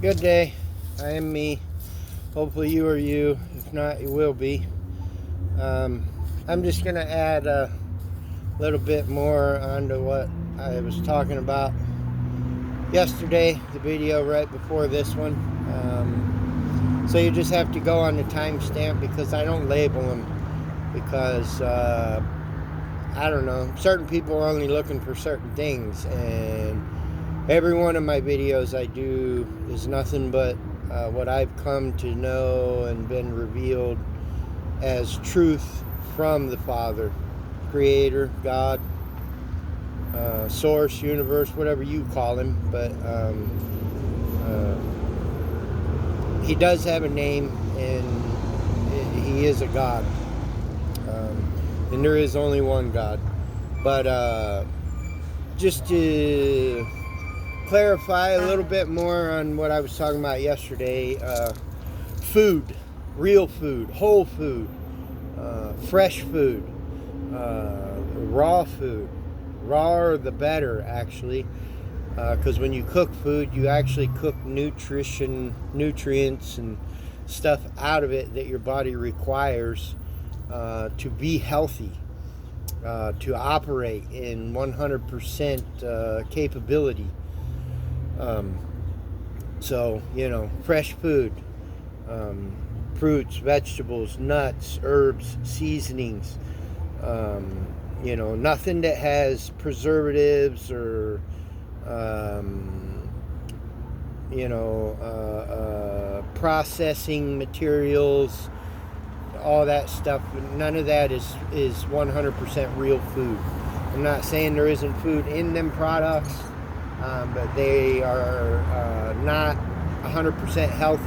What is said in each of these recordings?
Good day. I am me. Hopefully, you are you. If not, you will be. Um, I'm just going to add a little bit more onto what I was talking about yesterday, the video right before this one. So you just have to go on the timestamp because I don't label them because I don't know. Certain people are only looking for certain things, and every one of my videos I do is nothing but what I've come to know and been revealed as truth from the Father, Creator, God, Source, Universe, whatever you call Him. But He does have a name, and He is a God. And there is only one God. But just to clarify a little bit more on what I was talking about yesterday, food, real food, whole food, fresh food, raw food. Raw the better, actually, because when you cook food, you actually cook nutrients and stuff out of it that your body requires to be healthy, to operate in 100% capability. So, fresh food, fruits, vegetables, nuts, herbs, seasonings, nothing that has preservatives or, processing materials, all that stuff. None of that is 100% real food. I'm not saying there isn't food in them products, but they are not 100% healthy.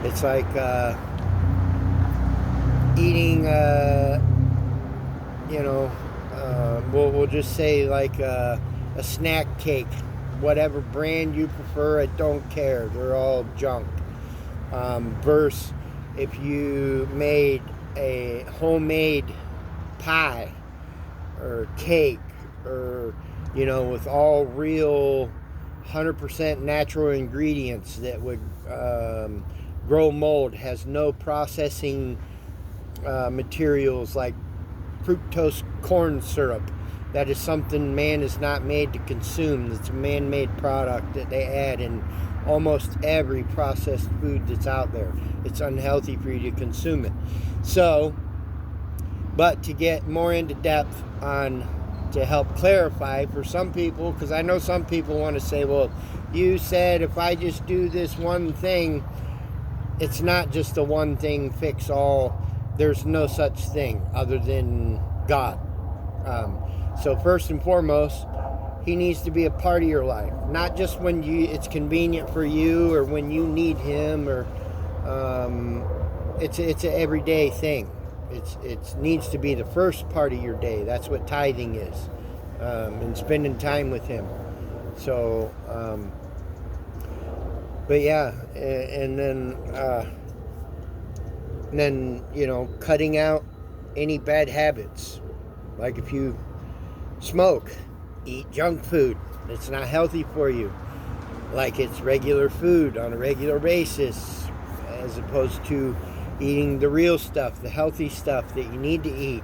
It's like eating, we'll just say like a snack cake, whatever brand you prefer. I don't care. They're all junk. Versus if you made a homemade pie or cake or with all real 100% natural ingredients that would grow mold, has no processing materials like fructose corn syrup. That is something man is not made to consume. It's a man-made product that they add in almost every processed food that's out there. It's unhealthy for you to consume it. So, but to get more into depth on, to help clarify for some people, because I know some people want to say, well, you said if I just do this one thing, it's not just a one thing fix all. There's no such thing other than God. So first and foremost, He needs to be a part of your life, not just when it's convenient for you or when you need Him, or it's an everyday thing. It needs to be the first part of your day. That's what tithing is, and spending time with Him. So, but yeah, and then cutting out any bad habits, like if you smoke, eat junk food. It's not healthy for you. Like it's regular food on a regular basis, as opposed to eating the real stuff, the healthy stuff that you need to eat.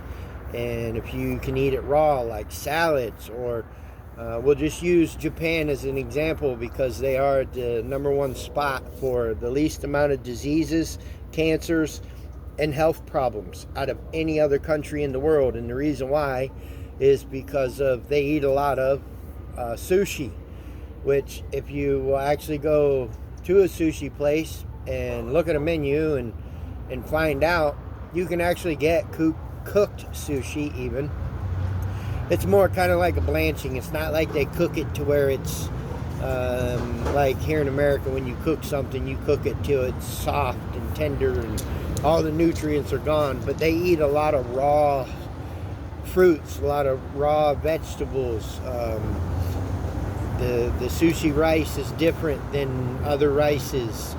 And if you can eat it raw, like salads, or we'll just use Japan as an example because they are at the number one spot for the least amount of diseases, cancers, and health problems out of any other country in the world. And the reason why is because they eat a lot of sushi, which if you will actually go to a sushi place and look at a menu and find out, you can actually get cooked sushi even. It's more kind of like a blanching. It's not like they cook it to where it's like here in America, when you cook something, you cook it till it's soft and tender and all the nutrients are gone. But they eat a lot of raw fruits, a lot of raw vegetables. The sushi rice is different than other rices.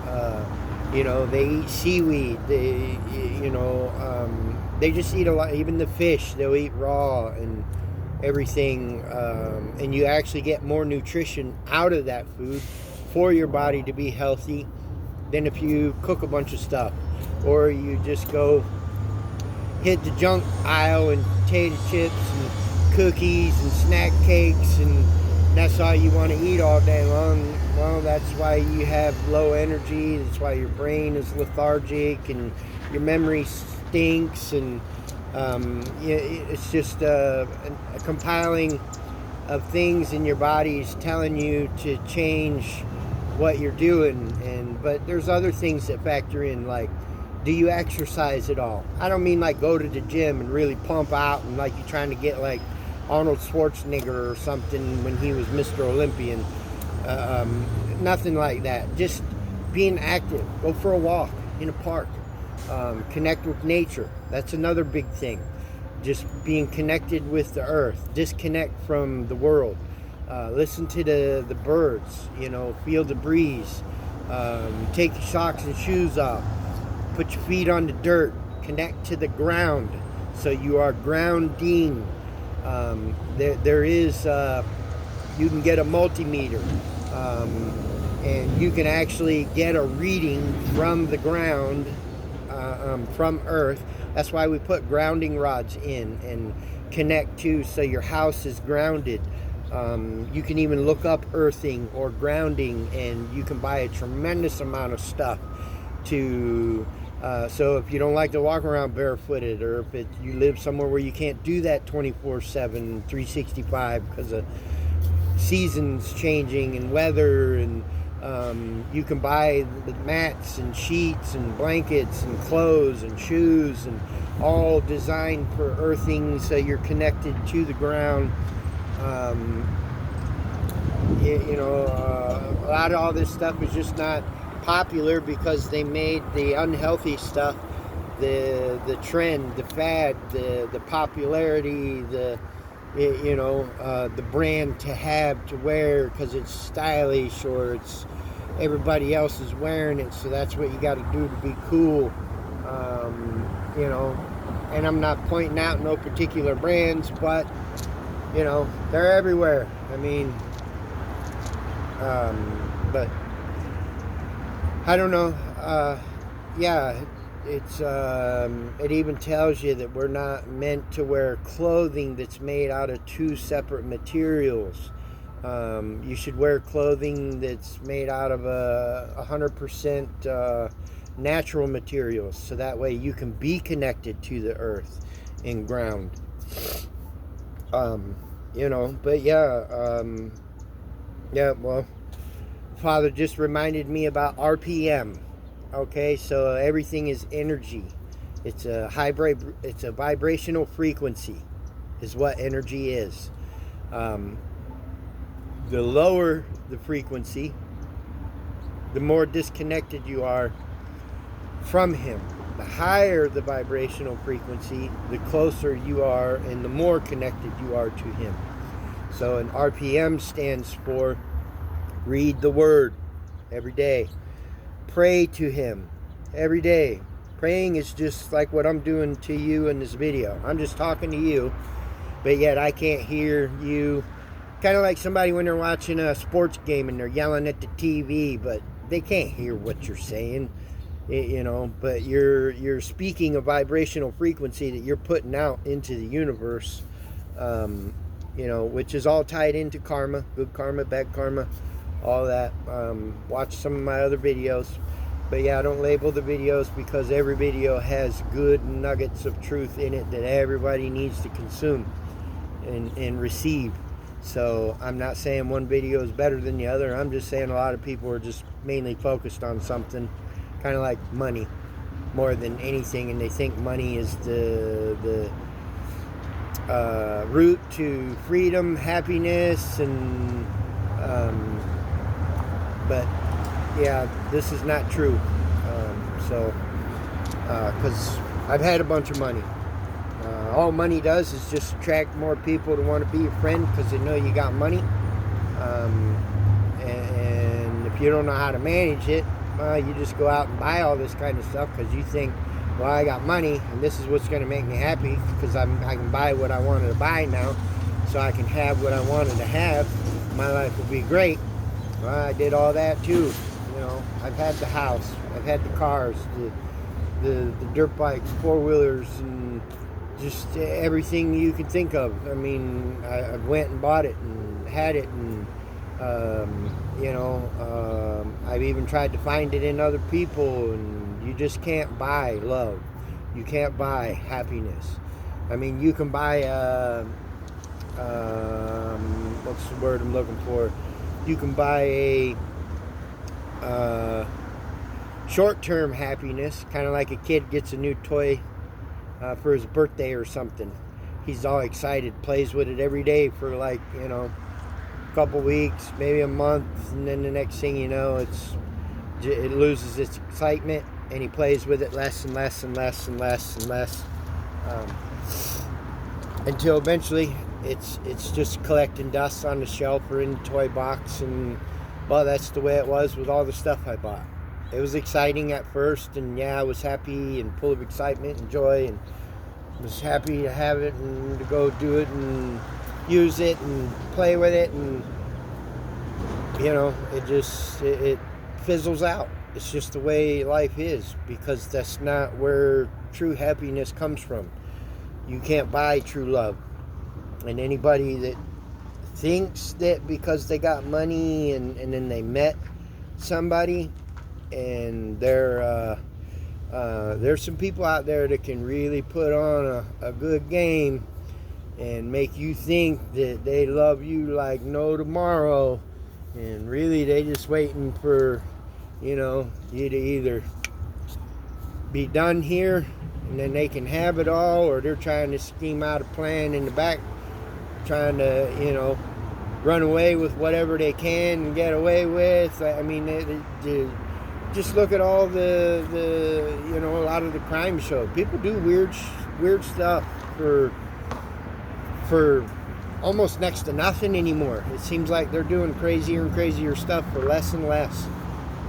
They eat seaweed. They just eat a lot. Even the fish, they'll eat raw and everything. And you actually get more nutrition out of that food for your body to be healthy than if you cook a bunch of stuff, or you just go hit the junk aisle and potato chips and cookies and snack cakes, and that's all you want to eat all day long. Well, that's why you have low energy. That's why your brain is lethargic and your memory stinks, and it's just a compiling of things in your body is telling you to change what you're doing. But there's other things that factor in, like, do you exercise at all? I don't mean like go to the gym and really pump out and like you're trying to get like Arnold Schwarzenegger or something when he was Mr. Olympian. Nothing like that. Just being active. Go for a walk in a park. Connect with nature. That's another big thing. Just being connected with the earth. Disconnect from the world. Listen to the birds. Feel the breeze. Take your socks and shoes off. Put your feet on the dirt. Connect to the ground. So you are grounding. There is, you can get a multimeter, and you can actually get a reading from the ground, from earth. That's why we put grounding rods in and connect to, so your house is grounded. You can even look up earthing or grounding, and you can buy a tremendous amount of stuff to so if you don't like to walk around barefooted, or if you live somewhere where you can't do that 24/7, 365 because of seasons changing and weather, and you can buy the mats and sheets and blankets and clothes and shoes, and all designed for earthing, so you're connected to the ground. A lot of all this stuff is just not popular because they made the unhealthy stuff the trend, the fad, the popularity, the brand to have, to wear because it's stylish, or it's everybody else is wearing it, so that's what you got to do to be cool. And I'm not pointing out no particular brands, but they're everywhere. I mean, but I don't know. It's it even tells you that we're not meant to wear clothing that's made out of two separate materials. You should wear clothing that's made out of 100% natural materials, so that way you can be connected to the earth and ground. Well, Father just reminded me about RPM. Okay, so everything is energy. It's a vibrational frequency is what energy is. The lower the frequency, the more disconnected you are from Him. The higher the vibrational frequency, the closer you are and the more connected you are to Him. So an RPM stands for read the Word every day. Pray to Him every day. Praying is just like what I'm doing to you in this video. I'm just talking to you, but yet I can't hear you. Kind of like somebody when they're watching a sports game and they're yelling at the TV, but they can't hear what you're saying. But you're speaking a vibrational frequency that you're putting out into the universe, which is all tied into karma, good karma, bad karma, all that. Watch some of my other videos. But yeah, I don't label the videos because every video has good nuggets of truth in it that everybody needs to consume and receive. So I'm not saying one video is better than the other. I'm just saying a lot of people are just mainly focused on something, kind of like money more than anything, and they think money is the route to freedom, happiness, and but yeah, this is not true. Because I've had a bunch of money. All money does is just attract more people to want to be your friend because they know you got money. And if you don't know how to manage it, you just go out and buy all this kind of stuff because you think, well, I got money and this is what's going to make me happy because I can buy what I wanted to buy now, so I can have what I wanted to have. My life will be great. I did all that too. You know, I've had the house, I've had the cars, the dirt bikes, four-wheelers, and just everything you can think of. I mean, I went and bought it and had it, and I've even tried to find it in other people, and you just can't buy love. You can't buy happiness. I mean, you can buy what's the word I'm looking for? You can buy a short-term happiness, kind of like a kid gets a new toy for his birthday or something. He's all excited, plays with it every day for like, a couple weeks, maybe a month, and then the next thing you know, it loses its excitement, and he plays with it less and less and less and less and less, until eventually it's just collecting dust on the shelf or in the toy box. And well, that's the way it was with all the stuff I bought. It was exciting at first, and yeah, I was happy and full of excitement and joy, and was happy to have it and to go do it and use it and play with it, and it fizzles out. It's just the way life is, because that's not where true happiness comes from. You can't buy true love. And anybody that thinks that because they got money and then they met somebody, and there's some people out there that can really put on a good game and make you think that they love you like no tomorrow, and really they just waiting for you to either be done here and then they can have it all, or they're trying to scheme out a plan in the back, trying to run away with whatever they can and get away with. I mean, they just look at all the a lot of the crime shows. People do weird stuff for almost next to nothing anymore. It seems like they're doing crazier and crazier stuff for less and less.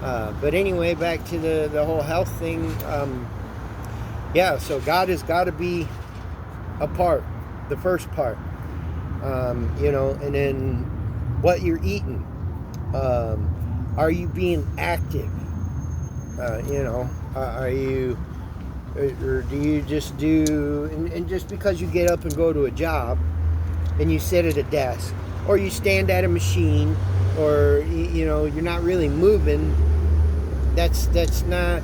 But anyway, back to the whole health thing. So God has got to be a part, the first part. And then what you're eating. Are you being active? Are you, or do you just do, and just because you get up and go to a job and you sit at a desk, or you stand at a machine, or you're not really moving, that's not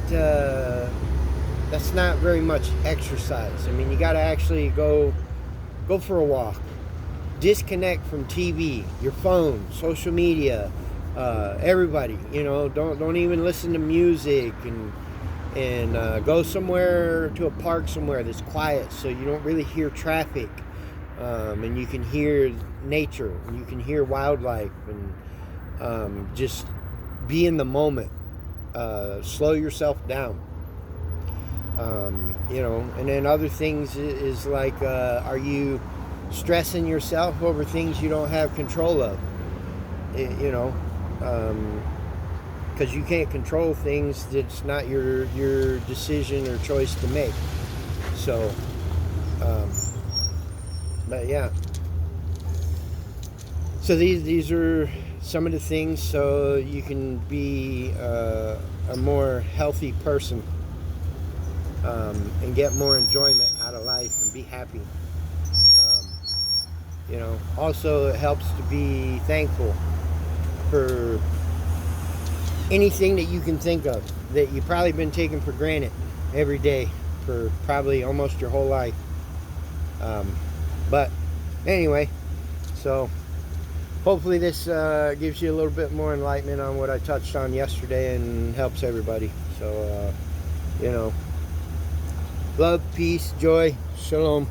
very much exercise. I mean, you got to actually go for a walk, disconnect from TV, your phone, social media, everybody. Don't even listen to music, and go somewhere to a park somewhere that's quiet, so you don't really hear traffic, and you can hear nature, and you can hear wildlife, and just be in the moment. Slow yourself down. And then other things is like, are you stressing yourself over things you don't have control of? Because you can't control things that's not your decision or choice to make. So, but yeah. So these are some of the things, so you can be a more healthy person, and get more enjoyment out of life and be happy. Also it helps to be thankful for anything that you can think of that you've probably been taking for granted every day for probably almost your whole life. But anyway, so hopefully this gives you a little bit more enlightenment on what I touched on yesterday and helps everybody. So, love, peace, joy, shalom.